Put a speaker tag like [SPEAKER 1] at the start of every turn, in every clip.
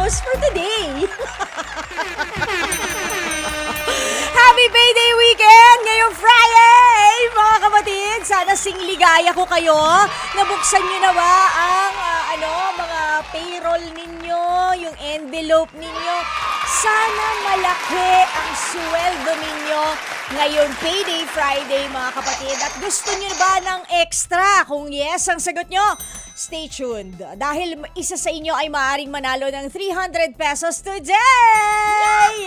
[SPEAKER 1] pesos for today. Happy payday weekend ngayong Friday, mga kapatid. Sana singligaya ko kayo. Nabuksan nyo na ba ang mga payroll ninyo, yung envelope ninyo? Sana malaki ang sweldo ninyo ngayong Payday Friday, mga kapatid. At gusto nyo ba ng extra? Kung yes ang sagot nyo, stay tuned. Dahil isa sa inyo ay maaaring manalo ng 300 pesos today!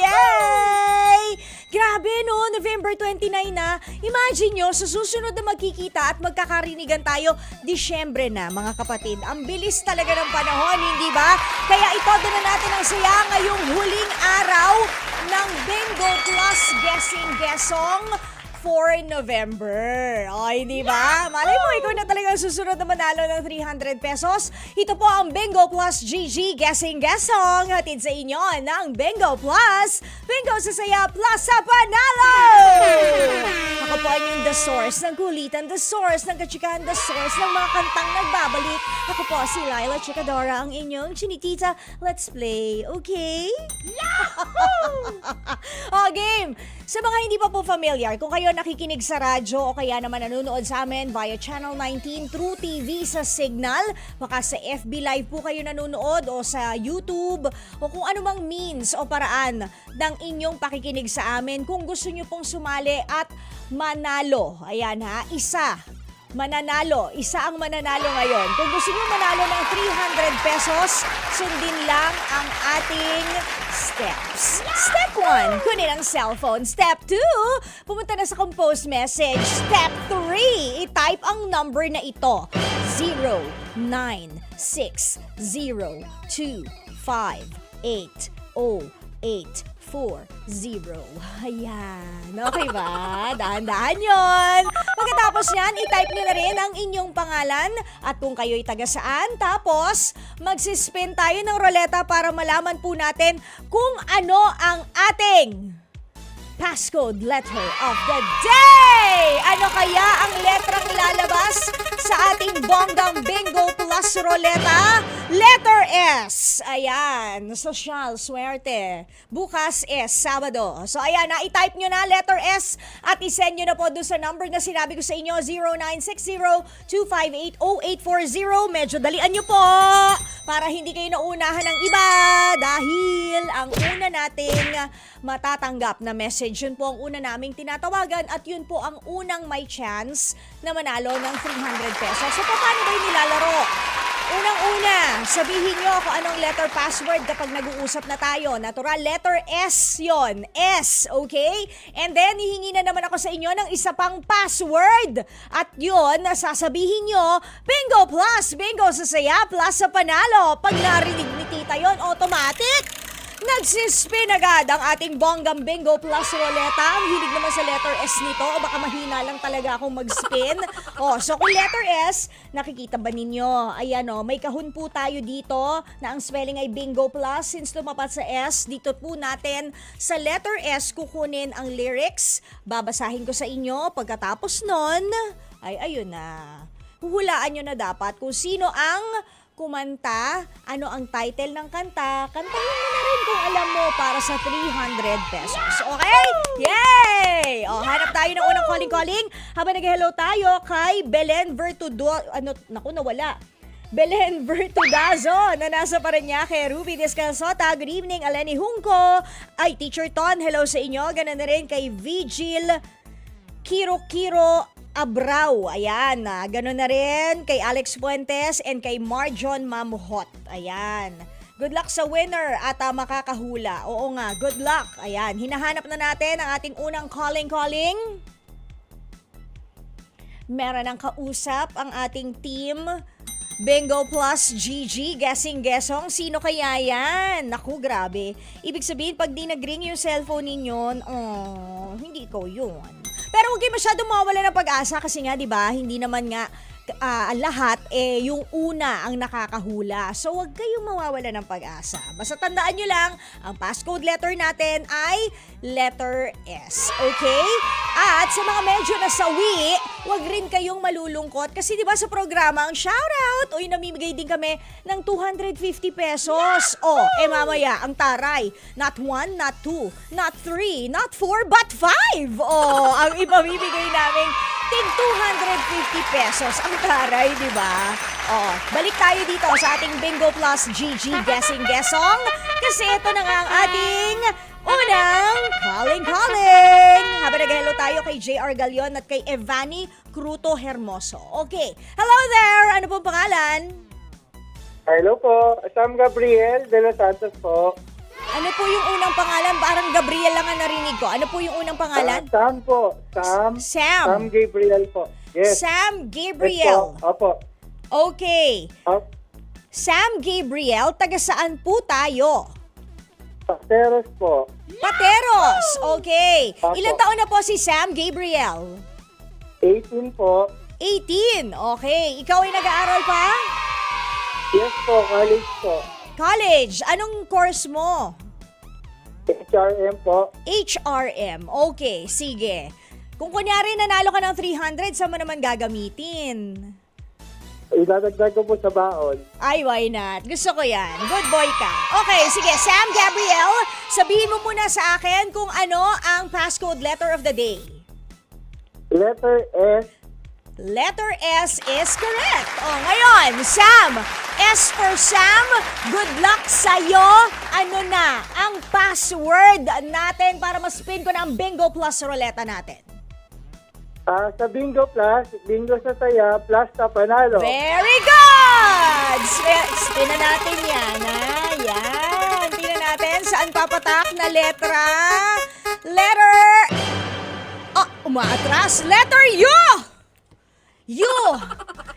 [SPEAKER 1] Yay! Grabe no, November 29 na. Imagine nyo, sa susunod na magkikita at magkakarinigan tayo, Disyembre na, mga kapatid. Ang bilis talaga ng panahon, hindi ba? Kaya itodo na natin ang saya ngayong huling araw ng Bingo Plus Guessing Guessong for November. O, hindi ba? Malay mo, ikaw na talaga susunod na manalo ng 300 pesos. Ito po ang Bingo Plus GG Guessing Guessong. Hatid sa inyo ng Bingo Plus. Bingo sa saya plus sa panalo! Ako po ang yung the source ng kulitan, the source ng katsikahan, the source ng mga kantang nagbabalik. Ako po si Laila Chikadora, ang inyong chinitita. Let's play, okay? Yahoo! O, game! Sa mga hindi pa po familiar, kung kayo nakikinig sa radyo o kaya naman nanonood sa amin via Channel 19, True TV sa Signal, baka sa FB Live po kayo nanonood o sa YouTube o kung anumang means o paraan ng inyong pakikinig sa amin. Kung gusto nyo pong sumali at manalo, ayan ha, isa ang mananalo ngayon. Kung gusto nyo manalo ng 300 pesos, sundin lang ang ating steps. Step 1, kunin ang cellphone. Step 2, pumunta na sa compose message. Step 3, i-type ang number na ito. 0960258084. Ayan. Okay ba? Dahan-dahan yon. Pagkatapos yan, i-type nyo na rin ang inyong pangalan at kung kayo'y taga saan. Tapos, magsispin tayo ng roleta para malaman po natin kung ano ang ating passcode letter of the day! Ano kaya ang letrang lalabas sa ating bonggang Bingo Plus Roleta? Letter S. Ayan, sosyal, swerte. Bukas is Sabado. So ayan, na-type nyo na letter S at isend nyo na po doon sa number na sinabi ko sa inyo, 0960-258-0840. Medyo dalian nyo po para hindi kayo naunahan ng iba dahil ang una nating matatanggap na message, yun po ang una naming tinatawagan at yun po ang unang may chance na manalo ng 300 pesos. So paano ba yung nilalaro? Unang-una, sabihin nyo kung anong letter password kapag nag-uusap na tayo. Natural, letter S yon. S, okay? And then, hihingi na naman ako sa inyo ng isa pang password. At yun, sasabihin nyo, Bingo Plus, Bingo sa saya, plus sa panalo. Pag narinig ni tita yon, automatic nagsispin agad ang ating bonggang Bingo Plus Roleta. Ang hilig naman sa letter S nito o baka mahina lang talaga akong mag-spin. So kung letter S, nakikita ba ninyo? Ayan may kahon po tayo dito na ang spelling ay Bingo Plus. Since lumapat sa S, dito po natin sa letter S kukunin ang lyrics. Babasahin ko sa inyo. Pagkatapos nun, ay ayun na. Huhulaan nyo na dapat kung sino ang kumanta, ano ang title ng kanta, kantahin mo na rin kung alam mo para sa 300 pesos. Okay? Yay! Hanap tayo ng unang calling-calling habang nag-hello tayo kay Belen nawala. Belen Vertudazo na nasa Parañaque, Ruby Descalzota. Good evening, Aleni Hungko. Ay, Teacher Ton, hello sa inyo. Ganun na rin kay Vigil Kiro Abrao, ayan, gano'n na rin kay Alex Fuentes and kay Marjon Mamuhot, ayan. Good luck sa winner at makakahula. Oo nga, good luck. Ayan, hinahanap na natin ang ating unang calling. Meron ng kausap ang ating team Bingo Plus GG, Guessing Guessong. Sino kaya yan? Naku, grabe. Ibig sabihin, pag di nag-ring yung cellphone ninyo, hindi ikaw yun. Pero huwag kayo masyadong mawala ng pag-asa kasi nga, di ba, hindi naman nga lahat, yung una ang nakakahula. So, huwag kayong mawawala ng pag-asa. Basta tandaan nyo lang, ang passcode letter natin ay letter S. Okay? At sa mga medyo nasawi, huwag rin kayong malulungkot. Kasi di ba sa programa, ang shoutout, namimigay din kami ng 250 pesos. Mamaya, ang taray. Not 1, not 2, not 3, not 4, but 5. Ang ipamimigay namin tig 250 pesos ang taray, di ba? Balik tayo dito sa ating Bingo Plus GG Guessing Guessong kasi ito na nga ang ating unang calling. Habang nag-hello tayo kay JR Galion at kay Evany Cruto Hermoso. Okay, hello there! Ano pong pangalan?
[SPEAKER 2] Hello po, Sam Gabriel de los Santos po.
[SPEAKER 1] Ano po yung unang pangalan? Parang Gabriel lang ang narinig ko. Ano po yung unang pangalan?
[SPEAKER 2] Sam po. Sam Gabriel po. Yes.
[SPEAKER 1] Sam Gabriel.
[SPEAKER 2] Yes po. Opo.
[SPEAKER 1] Okay. Sam Gabriel, taga saan po tayo?
[SPEAKER 2] Pateros po.
[SPEAKER 1] Pateros. Okay.
[SPEAKER 2] Opo.
[SPEAKER 1] Ilang taon na po si Sam Gabriel?
[SPEAKER 2] 18 po.
[SPEAKER 1] 18. Okay. Ikaw ay nag-aaral pa?
[SPEAKER 2] Yes po, college po.
[SPEAKER 1] College. Anong course mo?
[SPEAKER 2] HRM po.
[SPEAKER 1] HRM. Okay, sige. Kung kunyari nanalo ka ng 300, saan mo naman gagamitin?
[SPEAKER 2] Idadagdag ko po sa baon.
[SPEAKER 1] Ay, why not? Gusto ko yan. Good boy ka. Okay, sige. Sam Gabriel, sabihin mo muna sa akin kung ano ang passcode letter of the day.
[SPEAKER 2] Letter S.
[SPEAKER 1] Letter S is correct. Ngayon, Sam, S for Sam, good luck sa'yo. Ano na ang password natin para ma-spin ko na ang Bingo Plus Ruleta natin?
[SPEAKER 2] Sa Bingo Plus, Bingo sa saya, plus sa panalo.
[SPEAKER 1] Very good! Spin na natin yan, ha? Yan. Tingnan natin saan papatak na letra. Letter... umaatras. Letter U!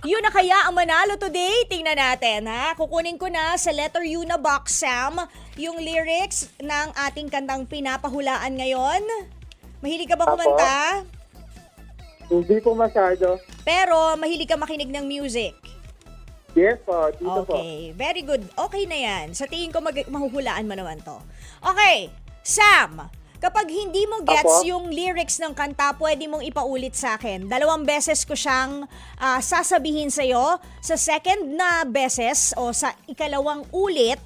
[SPEAKER 1] U na kaya ang manalo today? Tingnan natin, ha? Kukunin ko na sa letter U na box, Sam, yung lyrics ng ating kantang pinapahulaan ngayon. Mahilig ka ba kumanta?
[SPEAKER 2] Hindi po masyado.
[SPEAKER 1] Pero mahilig ka makinig ng music.
[SPEAKER 2] Yes po, dito po.
[SPEAKER 1] Okay, very good. Okay na yan. Sa tingin ko mahuhulaan mo naman to. Okay, Sam, kapag hindi mo gets yung lyrics ng kanta, pwede mong ipaulit sa akin. 2 beses ko siyang sasabihin sa'yo. Sa second na beses o sa ikalawang ulit,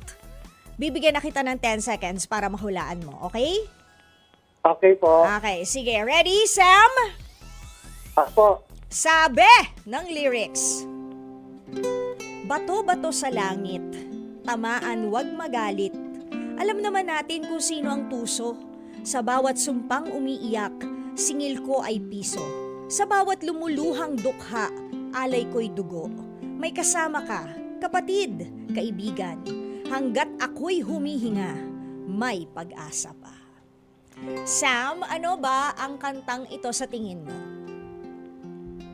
[SPEAKER 1] bibigyan na kita ng 10 seconds para mahulaan mo. Okay?
[SPEAKER 2] Okay po.
[SPEAKER 1] Okay, sige. Ready, Sam?
[SPEAKER 2] Apo.
[SPEAKER 1] Sabi ng lyrics. Bato-bato sa langit, tamaan wag magalit. Alam naman natin kung sino ang tuso. Sa bawat sumpang umiiyak, singil ko ay piso. Sa bawat lumuluhang dukha, alay ko'y dugo. May kasama ka, kapatid, kaibigan. Hanggat ako'y humihinga, may pag-asa pa. Sam, ano ba ang kantang ito sa tingin mo?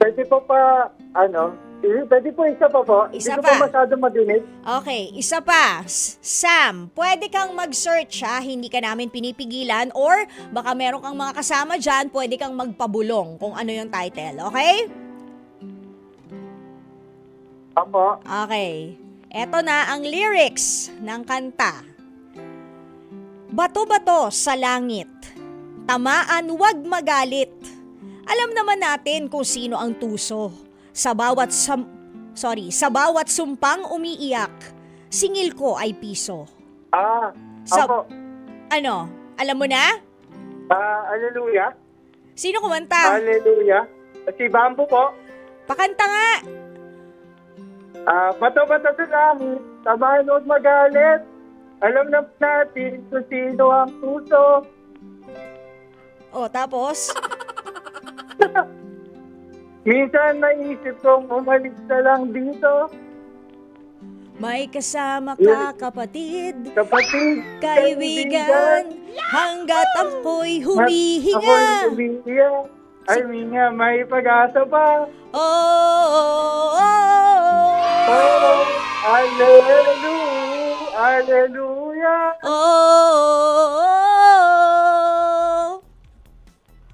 [SPEAKER 2] Pwede po pwede po isa pa po.
[SPEAKER 1] Isa
[SPEAKER 2] Hindi
[SPEAKER 1] pa.
[SPEAKER 2] ko po masyado madinig.
[SPEAKER 1] Okay, isa pa. Sam, pwede kang mag-search ha, hindi ka namin pinipigilan or baka meron kang mga kasama dyan, pwede kang magpabulong kung ano yung title, okay?
[SPEAKER 2] Apo.
[SPEAKER 1] Okay, eto na ang lyrics ng kanta. Bato-bato sa langit, tamaan wag magalit. Alam naman natin kung sino ang tuso. Sa bawat sumpang umiiyak, singil ko ay piso.
[SPEAKER 2] Apo.
[SPEAKER 1] Ano? Alam mo na?
[SPEAKER 2] Hallelujah.
[SPEAKER 1] Sino kumanta?
[SPEAKER 2] Hallelujah. Si Bambo po.
[SPEAKER 1] Pakanta nga.
[SPEAKER 2] Bato-bato sa langit, tamaan huwag magalit. Alam na natin kung sino ang puso.
[SPEAKER 1] Tapos?
[SPEAKER 2] Minsan naisip kong umalis na lang dito.
[SPEAKER 1] May kasama ka, kapatid,
[SPEAKER 2] Kapatid,
[SPEAKER 1] kaibigan, hanggat ako'y humihinga.
[SPEAKER 2] Ako'y humihinga. Ay, minga, may pag-asa pa.
[SPEAKER 1] Oh.
[SPEAKER 2] Oh, hallelujah, hallelujah,
[SPEAKER 1] Oh.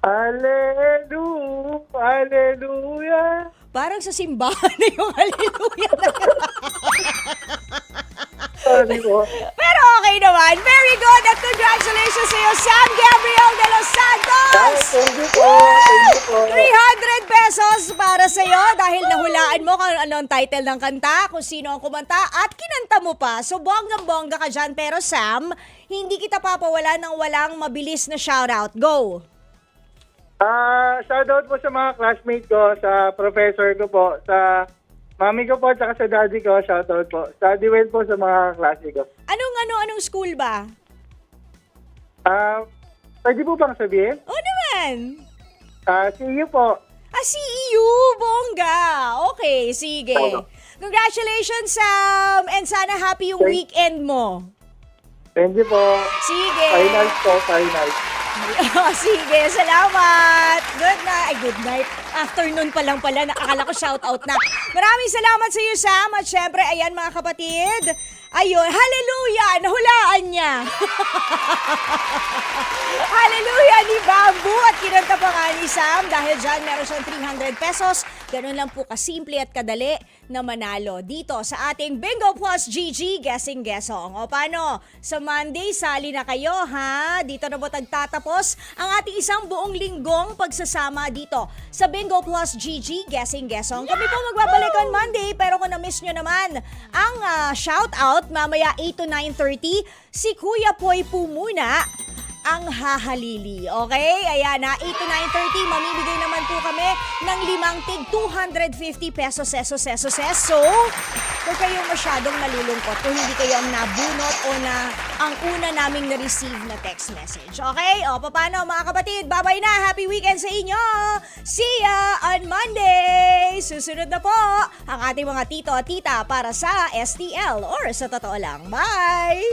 [SPEAKER 2] hallelujah, hallelujah.
[SPEAKER 1] Parang sa simbahan na yung hallelujah na yun.
[SPEAKER 2] Sorry po.
[SPEAKER 1] Pero okay naman. Very good. At congratulations sa iyo, Sam Gabriel de los Santos!
[SPEAKER 2] Thank you po. Thank you po.
[SPEAKER 1] 300 pesos para sa iyo dahil nahulaan mo kung ano ang title ng kanta, kung sino ang kumanta, at kinanta mo pa. So, bonggang-bongga ka dyan. Pero Sam, hindi kita papawala ng walang mabilis na shoutout. Go!
[SPEAKER 2] Shoutout po sa mga classmates ko, sa professor ko po, sa mami ko po, at sa daddy ko, shoutout po. Study well po sa mga klase ko.
[SPEAKER 1] Anong school ba?
[SPEAKER 2] Pwede po bang sabihin?
[SPEAKER 1] Oo naman.
[SPEAKER 2] See you po.
[SPEAKER 1] CEU, bongga. Okay, sige.
[SPEAKER 2] Tama.
[SPEAKER 1] Congratulations, Sam! And sana happy yung weekend mo.
[SPEAKER 2] Thank you po.
[SPEAKER 1] Sige.
[SPEAKER 2] Finals po, finals.
[SPEAKER 1] Sige, salamat. Good night. Ay, good night. Afternoon pa lang pala. Akala ko shout out na. Maraming salamat sa iyo, Sam. At syempre, ayan mga kapatid. Ayun, hallelujah! Nahulaan niya. Hallelujah ni Bamboo. At kinanta pa nga ni Sam dahil dyan meron siyang 300 pesos. Ganun lang po kasimple at kadali na manalo dito sa ating Bingo Plus GG Guessing Guessong. O paano? Sa Monday, sali na kayo ha? Dito na po tagtatapos ang ating isang buong linggong pagsasama dito sa Bingo Plus GG Guessing Guessong. Kami po magbabalik on Monday pero kung na-miss nyo naman ang shoutout mamaya 8 to 9:30, si Kuya Poy po muna ang hahalili. Okay? Ayan na, 8 to 9:30, mamimigay naman po kami ng 5 tig 250 pesos. Huwag kayong masyadong nalulungkot kung hindi kayo ang nabunot o na ang una naming na-receive na text message. Okay? O, paano mga kapatid? Bye-bye na! Happy weekend sa inyo! See ya on Monday! Susunod na po ang ating mga tito at tita para sa STL or sa totoo lang. Bye!